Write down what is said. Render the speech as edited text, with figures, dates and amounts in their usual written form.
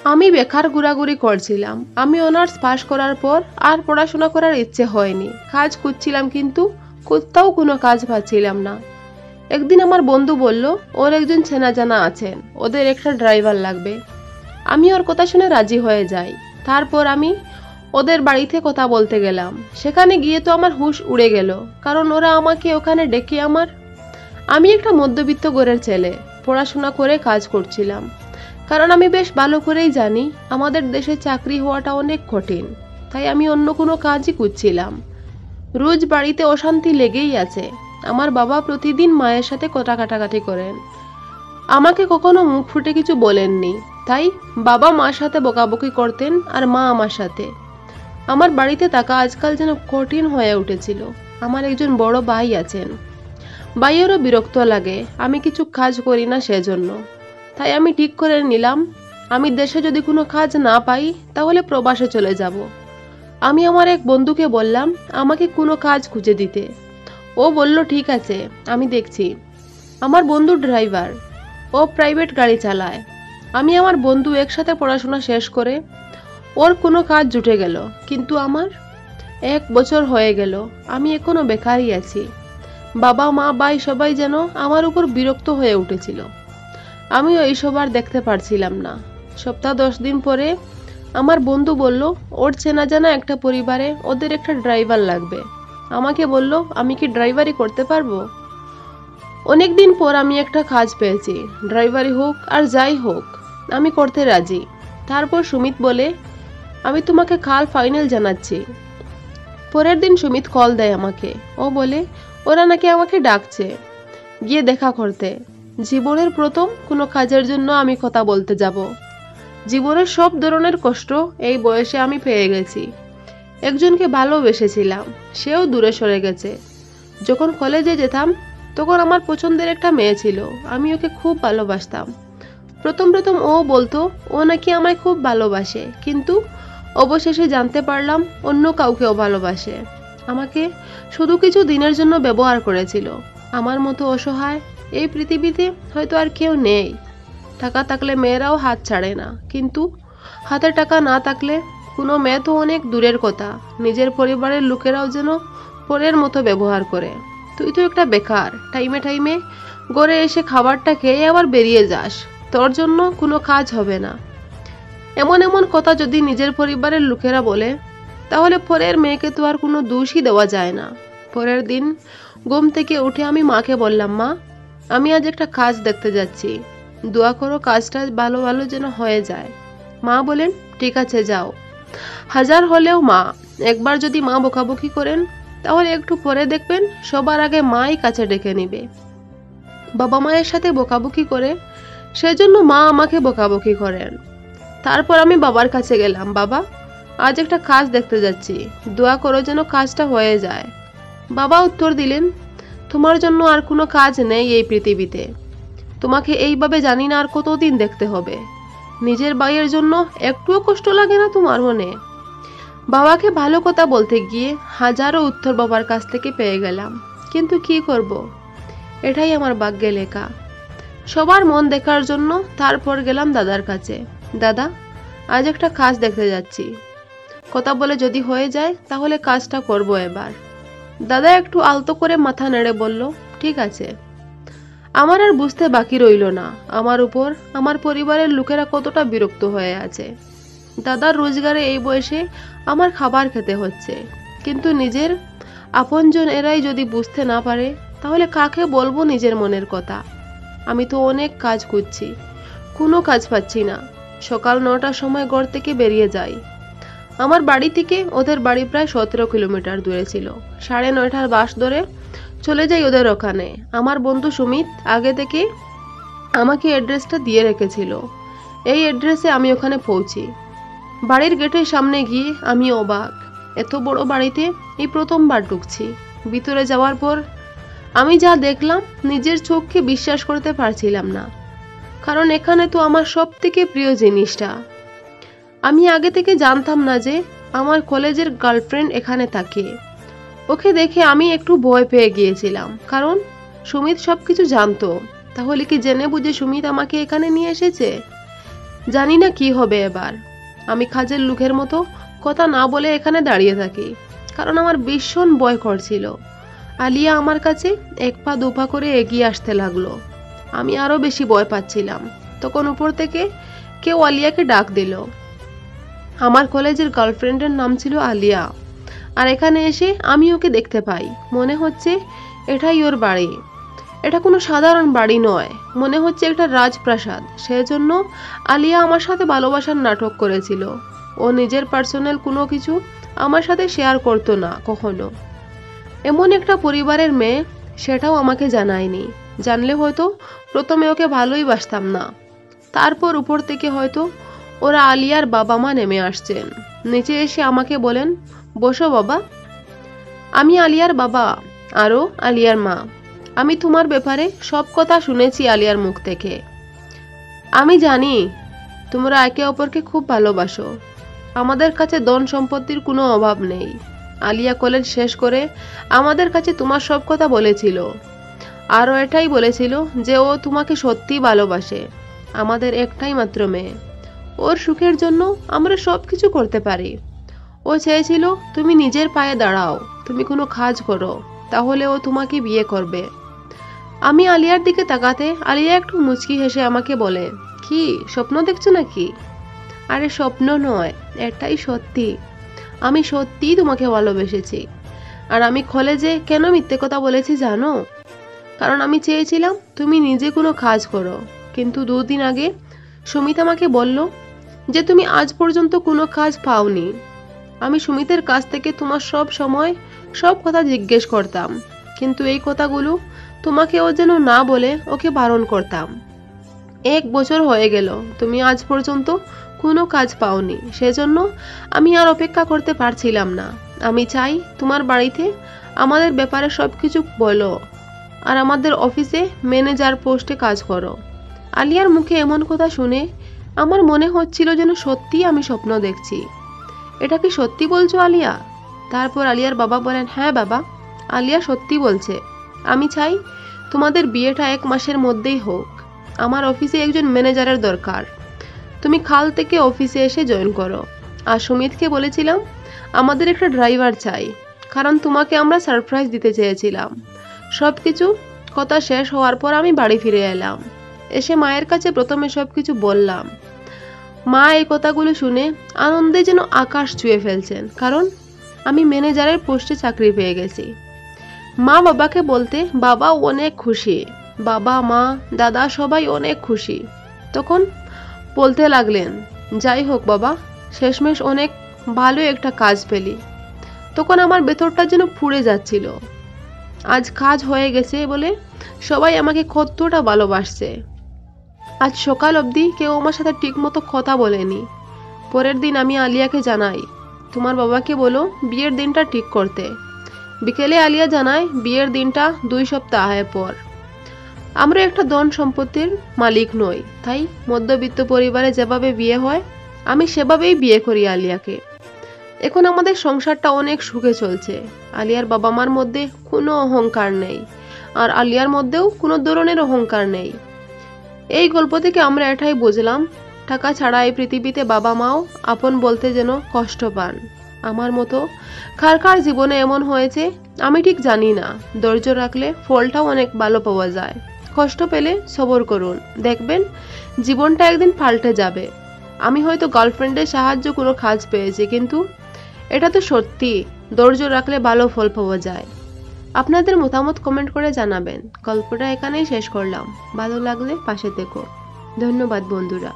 আমি বেকার ঘোরাঘুরি করছিলাম। আমি অনার্স পাশ করার পর আর পড়াশোনা করার ইচ্ছে হয়নি। কাজ খুঁজছিলাম কিন্তু কোথাও কোনো কাজ পাচ্ছিলাম না। একদিন আমার বন্ধু বলল ওর একজন চেনা জানা আছেন, ওদের একটা ড্রাইভার লাগবে। আমি ওর কথা শুনে রাজি হয়ে যাই। তারপর আমি ওদের বাড়িতে কথা বলতে গেলাম। সেখানে গিয়ে তো আমার হুঁশ উড়ে গেল, কারণ ওরা আমাকে ওখানে ডেকে আমি একটা মধ্যবিত্ত ঘরের ছেলে, পড়াশোনা করে কাজ করছিলাম। কারণ আমি বেশ ভালো করেই জানি আমাদের দেশে চাকরি হওয়াটা অনেক কঠিন। তাই আমি অন্য কোনো কাজই খুঁজছিলাম। রোজ বাড়িতে অশান্তি লেগেই আছে। আমার বাবা প্রতিদিন মায়ের সাথে কথা কাটাকাটি করেন। আমাকে কখনো মুখ ফুটে কিছু বলেননি। তাই বাবা মার সাথে বকাবকি করতেন আর মা আমার সাথে। আমার বাড়িতে থাকা আজকাল যেন কঠিন হয়ে উঠেছিল। আমার একজন বড় ভাই আছেন। ভাইয়েরও বিরক্ত লাগে আমি কিছু কাজ করি না সেজন্য। তাই আমি ঠিক করে নিলাম, আমি দেশে যদি কোনো কাজ না পাই তাহলে প্রবাসে চলে যাব। আমি আমার এক বন্ধুকে বললাম আমাকে কোনো কাজ খুঁজে দিতে। ও বলল ঠিক আছে, আমি দেখছি। আমার বন্ধু ড্রাইভার, ও প্রাইভেট গাড়ি চালায়। আমি আমার বন্ধু একসাথে পড়াশোনা শেষ করে ওর কোনো কাজ জুটে গেল, কিন্তু আমার 1 বছর হয়ে গেল, আমি এখনো বেকারই আছি। বাবা মা ভাই সবাই যেন আমার উপর বিরক্ত হয়ে উঠেছিল। আমিও এইসব আর দেখতে পারছিলাম না। সপ্তাহ 10 দিন পরে আমার বন্ধু বলল ওর চেনা জানা একটা পরিবারে ওদের একটা ড্রাইভার লাগবে। আমাকে বলল আমি কি ড্রাইভারি করতে পারবো। অনেকদিন পর আমি একটা কাজ পেয়েছি, ড্রাইভারি হোক আর যাই হোক আমি করতে রাজি। তারপর সুমিত বলে আমি তোমাকে কাল ফাইনাল জানাচ্ছি। পরের দিন সুমিত কল দেয় আমাকে। ও বলে ওরা নাকি আমাকে ডাকছে গিয়ে দেখা করতে। জীবনের প্রথম কোনো কাজের জন্য আমি কথা বলতে যাব। জীবনের সব ধরনের কষ্ট এই বয়সে আমি পেয়ে গেছি। একজনকে ভালোবেসেছিলাম, সেও দূরে সরে গেছে। যখন কলেজে যেতাম তখন আমার পছন্দের একটা মেয়ে ছিল, আমি ওকে খুব ভালোবাসতাম। প্রথম প্রথম ও বলতো ও নাকি আমায় খুব ভালোবাসে, কিন্তু অবশেষে জানতে পারলাম অন্য কাউকেও ভালোবাসে। আমাকে শুধু কিছু দিনের জন্য ব্যবহার করেছিল। আমার মতো অসহায় এই পৃথিবীতে হয়তো আর কেউ নেই। টাকা থাকলে মেয়েরাও হাত ছাড়ে না, কিন্তু হাতে টাকা না থাকলে কোনো মেয়ে তো অনেক দূরের কথা, নিজের পরিবারের লোকেরাও যেন পরের মতো ব্যবহার করে। তুই তো একটা বেকার, টাইমে টাইমে ঘরে এসে খাবারটা খেয়ে আবার বেরিয়ে যাস, তোর জন্য কোনো কাজ হবে না। এমন এমন কথা যদি নিজের পরিবারের লোকেরা বলে, তাহলে পরের মেয়েকে তো আর কোনো দোষই দেওয়া যায় না। পরের দিন ঘুম থেকে উঠে আমি মাকে বললাম, মা আমি আজ একটা কাজ দেখতে যাচ্ছি, দোয়া করো কাজটা ভালো ভালো যেন হয়ে যায়। মা বলেন ঠিক আছে যাও। হাজার হলেও মা, একবার যদি মা বকাবকি করেন তাহলে একটু পরে দেখবেন সবার আগে মাই কাছে ডেকে নিবে। বাবা মায়ের সাথে বকাবকি করে, সেজন্য মা আমাকে বকাবকি করেন। তারপর আমি বাবার কাছে গেলাম, বাবা আজ একটা কাজ দেখতে যাচ্ছি, দোয়া করো যেন কাজটা হয়ে যায়। বাবা উত্তর দিলেন, তোমার জন্য আর কোনো কাজ নেই এই পৃথিবীতে। তোমাকে এইভাবে জানি না আর কতদিন দেখতে হবে। নিজের ভাইয়ের জন্য একটুও কষ্ট লাগে না তোমার মনে? বাবাকে ভালো কথা বলতে গিয়ে হাজারো উত্তর বাবার কাছ থেকে পেয়ে গেলাম, কিন্তু কি করব, এটাই আমার ভাগ্যে লেখা। সবার মন দেখার জন্য তারপর গেলাম দাদার কাছে। দাদা আজ একটা কাজ দেখতে যাচ্ছি, কথা বলে যদি হয়ে যায় তাহলে কাজটা করব এবার। দাদা একটু আলতো করে মাথা নেড়ে বলল ঠিক আছে। আমার আর বুঝতে বাকি রইল না আমার উপর আমার পরিবারের লোকেরা কতটা বিরক্ত হয়ে আছে। দাদার রোজগারে এই বয়সে আমার খাবার খেতে হচ্ছে, কিন্তু নিজের আপনজন এরাই যদি বুঝতে না পারে তাহলে কাকে বলবো নিজের মনের কথা। আমি তো অনেক কাজ খুঁজছি, কোনো কাজ পাচ্ছি না। সকাল 9টার সময় ঘর থেকে বেরিয়ে যাই। আমার বাড়ি থেকে ওদের বাড়ি প্রায় 17 কিলোমিটার দূরে ছিল। 9:30টার বাস ধরে চলে যাই ওদের ওখানে। আমার বন্ধু সুমিত আগে থেকে আমাকে অ্যাড্রেসটা দিয়ে রেখেছিল। এই অ্যাড্রেসে আমি ওখানে পৌঁছি। বাড়ির গেটের সামনে গিয়ে আমি অবাক, এত বড় বাড়িতে এই প্রথমবার ঢুকছি। ভিতরে যাওয়ার পর আমি যা দেখলাম নিজের চোখকে বিশ্বাস করতে পারছিলাম না, কারণ এখানে তো আমার সব থেকে প্রিয় জিনিসটা। আমি আগে থেকে জানতাম না যে আমার কলেজের গার্লফ্রেন্ড এখানে থাকে। ওকে দেখে আমি একটু ভয় পেয়ে গিয়েছিলাম, কারণ সুমিত সবকিছু জানতো। তাহলে কি জেনে বুঝে সুমিত আমাকে এখানে নিয়ে এসেছে? জানি না কি হবে এবার। আমি কাজের লোকের মতো কথা না বলে এখানে দাঁড়িয়ে থাকি, কারণ আমার ভীষণ ভয় করছিল। আলিয়া আমার কাছে এক পা দু পা করে এগিয়ে আসতে লাগলো। আমি আরো বেশি ভয় পাচ্ছিলাম। তখন উপর থেকে কেউ আলিয়াকে ডাক দিল। আমার কলেজের গার্লফ্রেন্ডের নাম ছিল আলিয়া, আর এখানে এসে আমি ওকে দেখতে পাই। মনে হচ্ছে এটাই ওর বাড়ি। এটা কোনো সাধারণ বাড়ি নয়, মনে হচ্ছে একটা রাজপ্রাসাদ। সেজন্য আলিয়া আমার সাথে ভালোবাসার নাটক করেছিল। ও নিজের পার্সোনাল কোনো কিছু আমার সাথে শেয়ার করতো না কখনো। এমন একটা পরিবারের মেয়ে, সেটাও আমাকে জানায়নি। জানলে হয়তো প্রথমে ওকে ভালোই বাসতাম না। তারপর উপর থেকে হয়তো ওরা আলিয়ার বাবা মা নেমে আসছেন। নিচে এসে আমাকে বলেন, বসো বাবা। আমি আলিয়ার বাবা, আরও আলিয়ার মা। আমি তোমার ব্যাপারে সব কথা শুনেছি আলিয়ার মুখ থেকে। আমি জানি তোমরা একে অপরকে খুব ভালোবাসো। আমাদের কাছে ধন সম্পত্তির কোনো অভাব নেই। আলিয়া কলেজ শেষ করে আমাদের কাছে তোমার সব কথা বলেছিল। আরও এটাই বলেছিল যে ও তোমাকে সত্যিই ভালোবাসে। আমাদের একটাই মাত্র মেয়ে, ওর সুখের জন্য আমরা সব কিছু করতে পারি। ও চেয়েছিল তুমি নিজের পায়ে দাঁড়াও, তুমি কোনো কাজ করো, তাহলে ও তোমাকে বিয়ে করবে। আমি আলিয়ার দিকে তাকাতে আলিয়া একটু মুচকি হেসে আমাকে বলে, কি স্বপ্ন দেখছো নাকি? আরে স্বপ্ন নয়, এটাই সত্যি। আমি সত্যিই তোমাকে ভালোবেসেছি। আর আমি কলেজে কেন মিথ্যে কথা বলেছি জানো? কারণ আমি চেয়েছিলাম তুমি নিজে কোনো কাজ করো। কিন্তু 2 দিন আগে সুমিত আমাকে বলল যে তুমি আজ পর্যন্ত কোনো কাজ পাওনি। আমি সুমিতের কাছ থেকে তোমার সব সময় সব কথা জিজ্ঞেস করতাম, কিন্তু এই কথাগুলো তোমাকে ও যেন না বলে ওকে বারণ করতাম। 1 বছর হয়ে গেল, তুমি আজ পর্যন্ত কোনো কাজ পাওনি। সেজন্য আমি আর অপেক্ষা করতে পারছিলাম না। আমি চাই তোমার বাড়িতে আমাদের ব্যাপারে সব কিছু বলো, আর আমাদের অফিসে ম্যানেজার পোস্টে কাজ করো। আলিয়ার মুখে এমন কথা শুনে আমার মনে হচ্ছিল যেন সত্যিই আমি স্বপ্ন দেখছি। এটা কি সত্যি বলছো আলিয়া? তারপর আলিয়ার বাবা বলেন, হ্যাঁ বাবা, আলিয়া সত্যি বলছে। আমি চাই তোমাদের বিয়েটা 1 মাসের মধ্যেই হোক। আমার অফিসে একজন ম্যানেজারের দরকার। তুমি কাল থেকে অফিসে এসে জয়েন করো। আর সুমিতকে বলেছিলাম আমাদের একটা ড্রাইভার চাই, কারণ তোমাকে আমরা সারপ্রাইজ দিতে চেয়েছিলাম। সব কিছু কথা শেষ হওয়ার পর আমি বাড়ি ফিরে এলাম। এসে মায়ের কাছে প্রথমে সব কিছু বললাম। মা এই কথাগুলো শুনে আনন্দে যেন আকাশ ছুঁয়ে ফেলছেন, কারণ আমি ম্যানেজারের পোস্টে চাকরি পেয়ে গেছি। মা বাবাকে বলতে বাবা অনেক খুশি। বাবা মা দাদা সবাই অনেক খুশি। তখন বলতে লাগলেন, যাই হোক বাবা, শেষমেশ অনেক ভালো একটা কাজ পেলি। তখন আমার ভেতরটা যেন পুড়ে যাচ্ছিল। আজ কাজ হয়ে গেছে বলে সবাই আমাকে কতটা ভালোবাসছে। আজ সকাল অবধি কেউ আমার সাথে ঠিকমতো কথা বলেনি। পরের দিন আমি আলিয়াকে জানাই, তোমার বাবাকে বলো বিয়ের দিনটা ঠিক করতে। বিকেলে আলিয়া জানায় বিয়ের দিনটা 2 সপ্তাহের পর। আমরা একটা ধন সম্পত্তির মালিক নই, তাই মধ্যবিত্ত পরিবারে যেভাবে বিয়ে হয় আমি সেভাবেই বিয়ে করি আলিয়াকে। এখন আমাদের সংসারটা অনেক সুখে চলছে। আলিয়ার বাবা মার মধ্যে কোনো অহংকার নেই, আর আলিয়ার মধ্যেও কোনো ধরনের অহংকার নেই। এই গল্প থেকে আমরা এটাই বুঝলাম, টাকা ছাড়া এই পৃথিবীতে বাবা মাও আপন বলতে যেন কষ্ট পান। আমার মতো কার কার জীবনে এমন হয়েছে আমি ঠিক জানি না। ধৈর্য রাখলে ফলটাও অনেক ভালো পাওয়া যায়। কষ্ট পেলে সবর করুন, দেখবেন জীবনটা একদিন পাল্টে যাবে। আমি হয়তো গার্লফ্রেন্ডের সাহায্য কোনো কাজ পেয়েছি, কিন্তু এটা তো সত্যি ধৈর্য রাখলে ভালো ফল পাওয়া যায়। আপনাদের মতামত কমেন্ট করে জানাবেন। গল্পটা এখানেই শেষ করলাম। ভালো লাগলে পাশে থেকো। ধন্যবাদ বন্ধুরা।